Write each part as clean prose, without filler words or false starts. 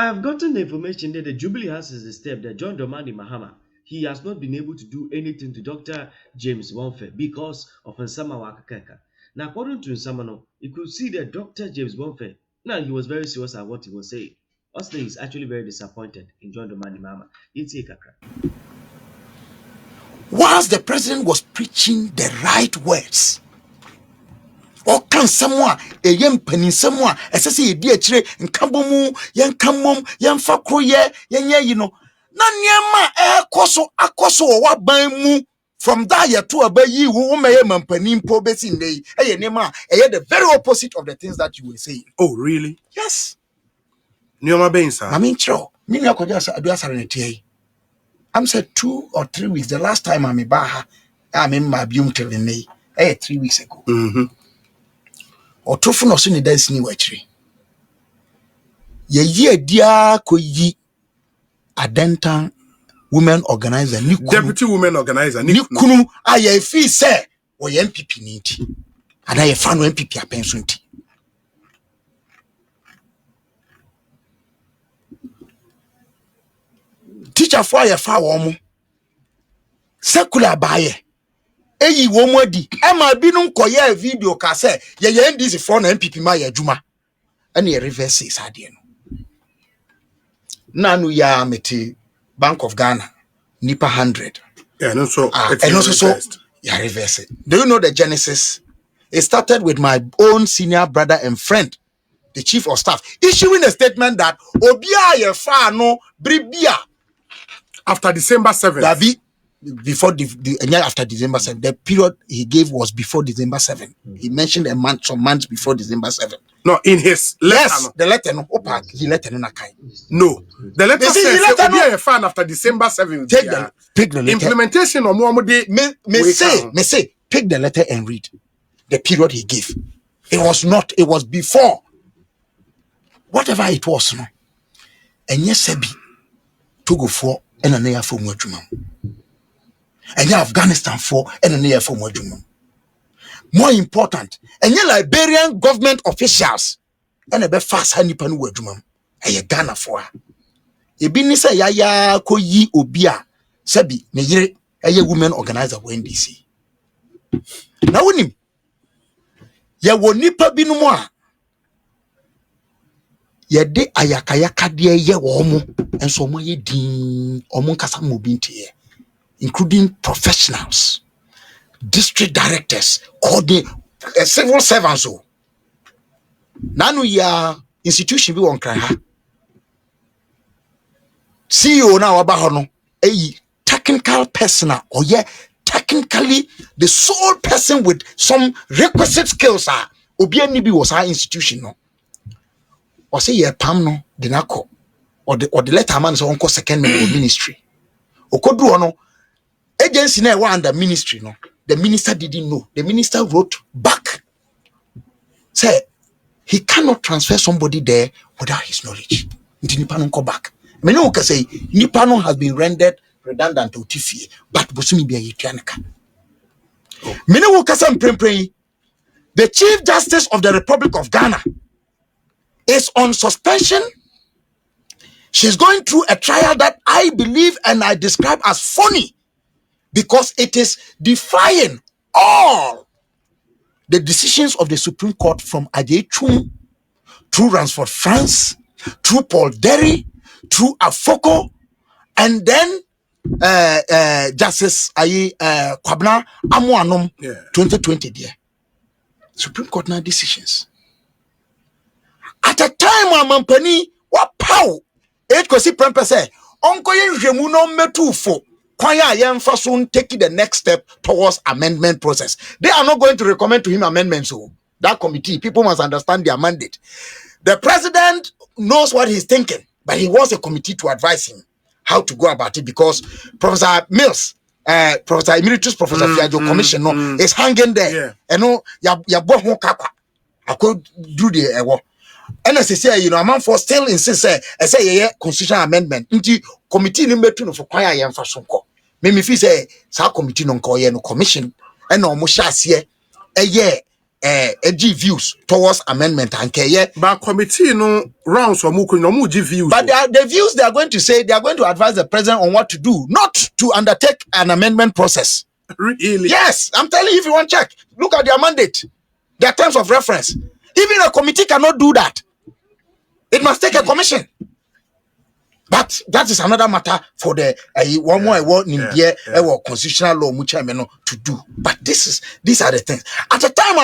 I have gotten the information that the Jubilee has as a step that John Dramani Mahama, he has not been able to do anything to Dr. James Bomfeh because of Nsama Wakakeka. Now, according to Nsamano, you could see that Dr. James Bomfeh, now he was very serious at what he was saying. Austin is actually very disappointed in John Dramani Mahama. Whilst the president was preaching the right words, or can someone a young penny someone as I say a dear tree and Kambomu, young Kamom, young Fakroye, you know, Nanyama akoso what by mu from that to a bay who may a penny probes in the the very opposite of the things that you were saying. Oh, really? Yes. Nyoma Bensa. I mean, true. Nina could just do us. I'm said 2 or 3 weeks. The last time I'm in Baha, I'm in my beauty till the 3 weeks ago. Or tofu no suni dance ni wachiri. Ye dia ko yi Adentan women organizer ni kunu. Deputy women organizer ni kunu aye fi say o ye NPP ni nti. Ana ye fa no NPP apenso nti. Teacher for ye fa wo mo. Secular baye. Eyi wo mo di e ma binu koye video ka say ye NDC for na NPP ma ye adwuma ene ye reverse sade no nanu ya meti Bank of Ghana nipa 100 and so ya reverse it. Do you know the genesis? It started with my own senior brother and friend, the chief of staff, issuing a statement that obia ye fa no bribia after December 7th. Before after December 7th, the period he gave was before December 7th. He mentioned some months before December 7th. No, in his letter. Yes, the letter no. He letter no nakai. No, the letter says he be a fan after December 7th. Take the letter. Implementation of Muhammad. Me say, take the letter and read the period he gave. It was not. It was before. Whatever it was, no. And yes, Sebi Togo for and an air for Mojuma. And you Afghanistan for and an air for Mojuma. More important, and you Liberian government officials and a bit fast honey pan Mojuma. And you Ghana for. A binisa ya ko yi obia Sebi ne a women organizer for NDC. Now unim ya wonipa binumwa ye de ayakayaka de ye womo enso mo ye din omo nkasa mo bintie, including professionals, district directors, civil servants. Nanu ya institution bi won kran ha CEO na waba ho no technical personnel or technically the sole person with some requisite skills are obi ani bi was our institution no or say ye pam no de nako or the letter man so onko second ministry okodu no agency na e under ministry no, the minister didn't know. The minister wrote back say he cannot transfer somebody there without his knowledge. Nipa no go back. Many who can say nipa no has been rendered redundant to Tifie, but Bosumi be a Yitianaka. Many who can say the Chief Justice of the Republic of Ghana is on suspension. She's going through a trial that I believe and I describe as funny because it is defying all the decisions of the Supreme Court from Ajay Chum, through Ransford France, through Paul Derry, through Afoko, and then Justice Kwabna Amuanom 2020 there. Supreme Court now decisions. At a time when Mampani what power it could see Prempe say Uncle Jemuno Metufo Kwaya Yemfasun taking the next step towards amendment process. They are not going to recommend to him amendments. So that committee, people must understand their mandate. The president knows what he's thinking, but he wants a committee to advise him how to go about it because Professor Mills, Professor Emeritus Professor Fiajo Commission is hanging there. And no, ya kakwa. I could do the and as I say, you know, a man for still insist say constitutional amendment. Inti committee number 2 for kwaya yan fashion ko. Me fi say sa committee no ko ye no commission and no mo sha ase views towards amendment and yeah. But committee no rounds or no views. But the views they are going to say, they are going to advise the president on what to do, not to undertake an amendment process. Really? Yes, I'm telling you, if you want to check, look at their mandate, their terms of reference. Even a committee cannot do that. It must take a commission. But that is another matter for the one more award in there constitutional law to do. But these are the things. At the time,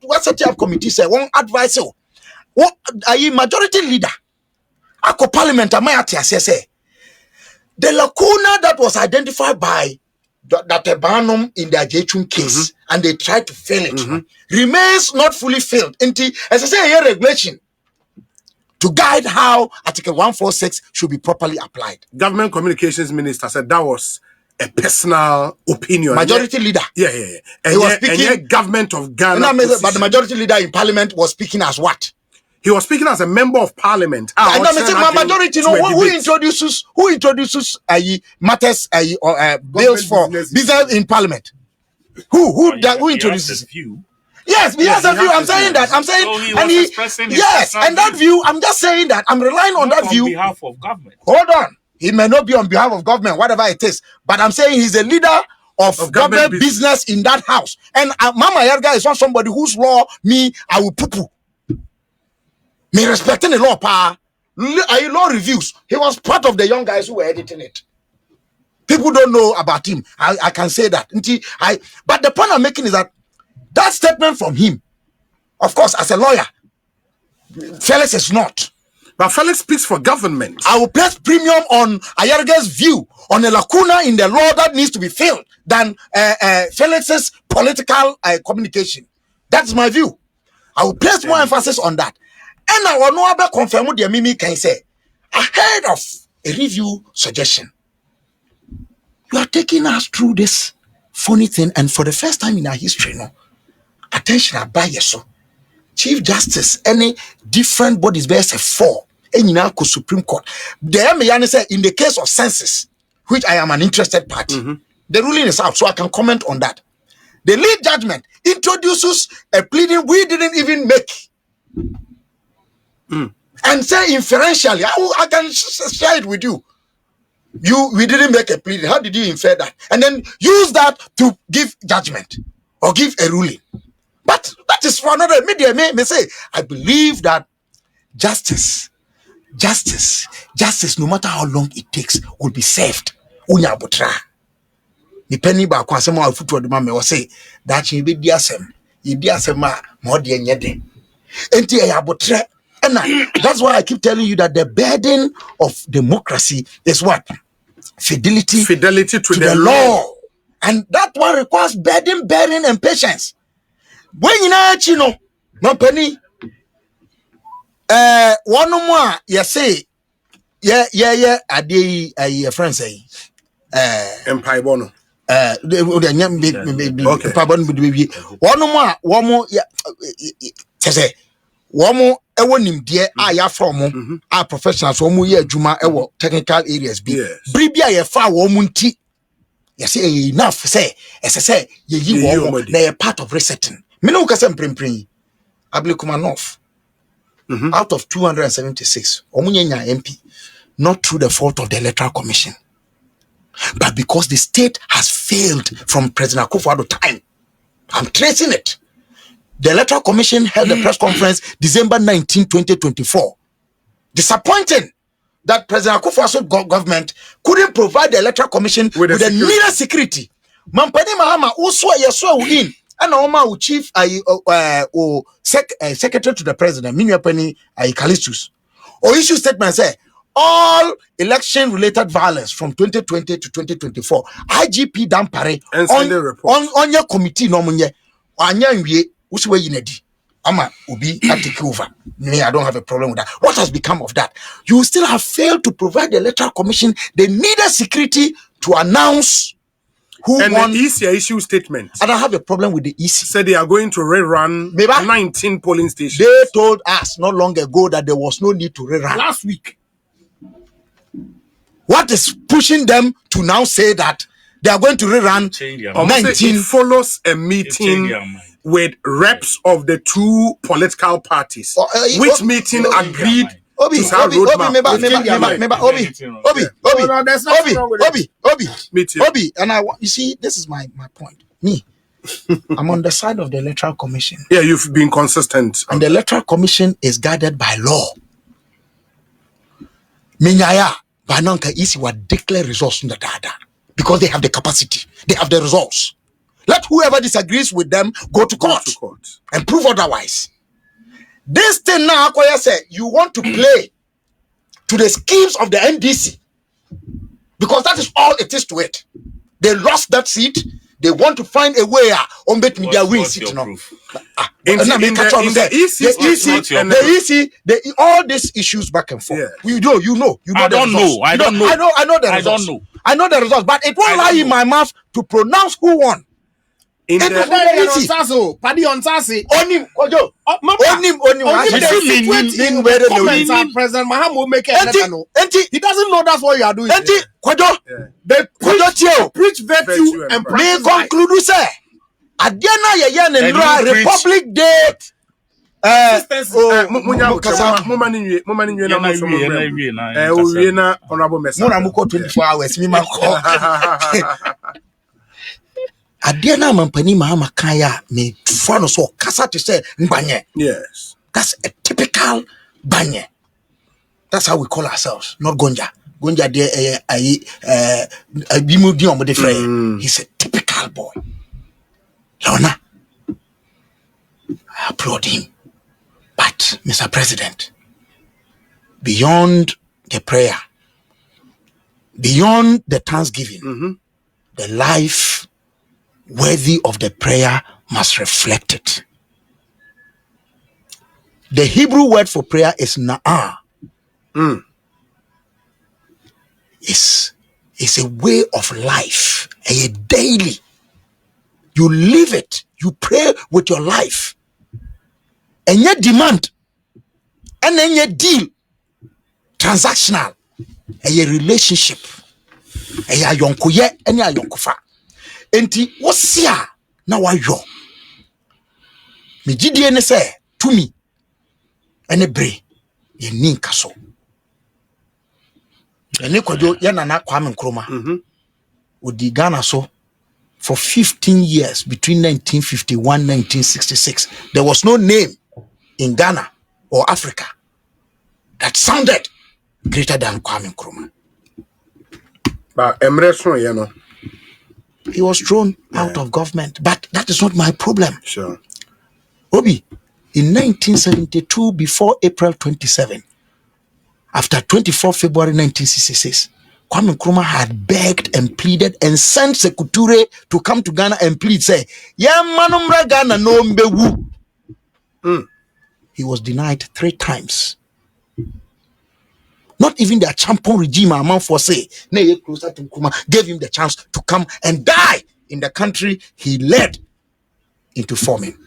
what set up committee say one advice what majority leader ako parliament say the lacuna that was identified by Dr. Barnum in the Jechun case and they tried to fill it remains not fully filled. As I say, a regulation to guide how Article 146 should be properly applied. Government Communications Minister said that was a personal opinion. Majority leader. Yeah. And he was speaking. Government of Ghana. But the majority leader in Parliament was speaking as what? He was speaking as a member of Parliament. My majority, who introduces matters bills for business in Parliament? Who introduces it? Yes, he has a view. I'm saying that. I'm saying, so and that view. I'm just saying that. I'm relying on that view. On behalf of government. Hold on. He may not be on behalf of government, whatever it is. But I'm saying he's a leader of government business in that house. And Mama Yarga is not somebody whose law I will poo-poo. Me respecting the law, law reviews. He was part of the young guys who were editing it. People don't know about him. I can say that. But the point I'm making is that statement from him, of course, as a lawyer, Felix is not. But Felix speaks for government. I will place premium on Ayarga's view on a lacuna in the law that needs to be filled than Felix's political communication. That's my view. I will place more emphasis on that. And I will not confirm what the Mimi can say. Ahead of a review suggestion, you are taking us through this funny thing, and for the first time in our history, attention about so Chief Justice, any different bodies based a 4 in Supreme Court. The say in the case of census, which I am an interested party, the ruling is out, so I can comment on that. The lead judgment introduces a pleading we didn't even make. And say inferentially, I can share it with you. We didn't make a pleading. How did you infer that? And then use that to give judgment or give a ruling. But that is for another media may say, I believe that justice, no matter how long it takes, will be served. Unya botra. The penny ba kwa sema wa futu oduma me say that you be diasem. You diasem ma de nyede. Enti ya botra. And that's why I keep telling you that the burden of democracy is what? Fidelity to the law. And that one requires burden, and patience. When you know, no penny, one more, you say, yeah, a friend say, Empire Bono. Okay. One more, yeah, say, one more, ewonim die ya from a professionals wo mu ye adwuma ewo technical areas bi bribia ye fa wo mu nti ye say enough say say ye yi wo na ye part of resetting me no kasa mprempren Ablikuma North out of 276 omunyanya MP, not through the fault of the Electoral Commission, but because the state has failed from President Akufo-Addo time. I'm tracing it. The Electoral Commission held a press conference December 19, 2024. Disappointing that President Akufo-Addo government couldn't provide the Electoral Commission with the needed security. Mampani Mahama also in and Oma chief secretary to the president, Minwapani Callistus, or issue statement say all election related violence from 2020 to 2024. IGP Dampare on your committee no munye anya nwie uswe yinedi ama obi take over. Me, I don't have a problem with that. What has become of that? You still have failed to provide the Electoral Commission the needed security to announce who and won. The EC issue statement. I don't have a problem with the EC. Said they are going to rerun 19 polling stations. They told us not long ago that there was no need to rerun. Last week. What is pushing them to now say that they are going to rerun 19? It follows a meeting with reps of the two political parties, which meeting agreed Obi, to have roadmap. Obi, and you see, this is my point. Me, I'm on the side of the Electoral Commission. Yeah, you've been consistent. And the Electoral Commission is guided by law. Minyaya, Bananka isi wa declare results in the data because they have the capacity, they have the results. Let whoever disagrees with them go to court and prove otherwise. This thing now, Akoya said, you want to play to the schemes of the NDC because that is all it is to it. They lost that seat. They want to find a way on bet media win seat. All these issues back and forth. Yeah. You know. I know the results, but it won't lie in my mouth to pronounce who won. In the President Mahamu make it. He doesn't know that's what you are doing. They preach virtue and practice. Conclude say Adiana Republic Day. Honorable 24 hours. Adiana Mampani Mahama Kaya me fano so kasa to say Mbanye. Yes. That's a typical Banye. That's how we call ourselves, not Gonja. Gonja de he's a typical boy. Lona, I applaud him. But Mr. President, beyond the prayer, beyond the thanksgiving, the life worthy of the prayer must reflect it. The Hebrew word for prayer is na'ah. It's a way of life, a daily. You live it. You pray with your life. And your demand. And then your deal. Transactional. And your relationship. And your yonkoye and your yonkofa. Enti what's ya na wayo me gidie ne say to me ene bre ye ninka so ene kwajo ya nana Kwame Nkrumah odi Ghana so for 15 years between 1951 1966. There was no name in Ghana or Africa that sounded greater than Kwame Nkrumah. But Emreson, you know, he was thrown out of government, but that is not my problem. Sure. Obi, in 1972, before April 27, after 24 February 1966, Kwame Nkrumah had begged and pleaded and sent Sekou Touré to come to Ghana and plead, say, "Yeah, manumra Ghana no mbewu." He was denied 3 times. Not even the Champon regime among for say, closer to Nkrumah, gave him the chance to come and die in the country he led into forming.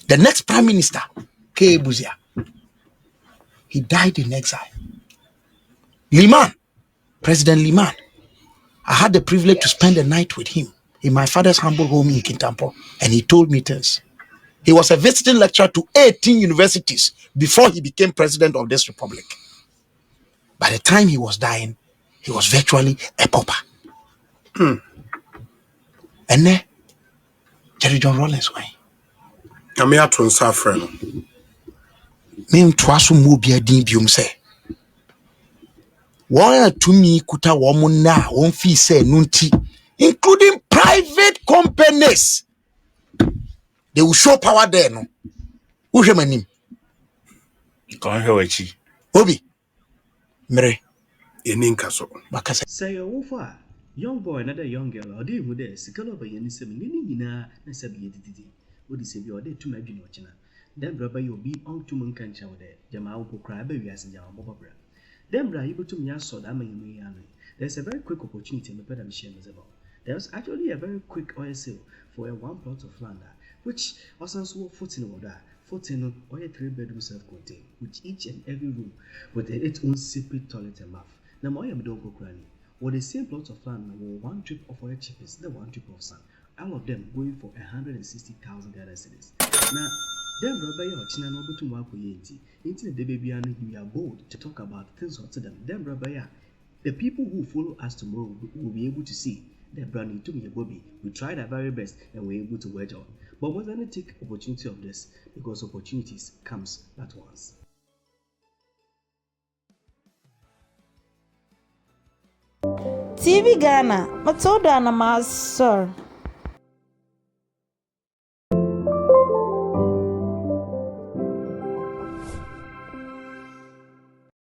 The next prime minister, K. Buzia, he died in exile. Liman, President Liman, I had the privilege to spend the night with him in my father's humble home in Kintampo, and he told me this. He was a visiting lecturer to 18 universities before he became president of this republic. By the time he was dying, he was virtually a pauper. And then, Jerry John Rawlings why? I'm here to suffer. Me twasu mobia din biom say. Why to me kuta woman na won fee say nunti, including private companies. They will show power there, no. Who him? Obi. Mere. Yeninkaso. Bakase. Say a young boy, another young girl, or they would second over Yenisem, Nina, and Sabi. What is your day to my Ginochina? Then brother, you'll be on to Munkancha there. Jamal will cry baby as in Jama Bobra. Then bra able to me so that may there's a very quick opportunity in the Pedam about. There's actually a very quick oil sale for a 1 plot of land, which also 14 order. 14 or 3-bedroom self-contained, with each and every room with its own separate toilet and bath. Now, my don't go cranny. Or the same plot of land, 1 trip of oil cheapest, the 1 trip of sun. all of them going for 160,000 Ghana cedis. Now, them brother or China no but to work with Yenti. Into the baby and we are bold to talk about things to them. Them brother, the people who follow us tomorrow will be able to see that brand to me a Bobby. We tried our very best and we're able to wedge on. But we're going to take opportunity of this because opportunities comes at once. Tvghana, Matilda and Sir.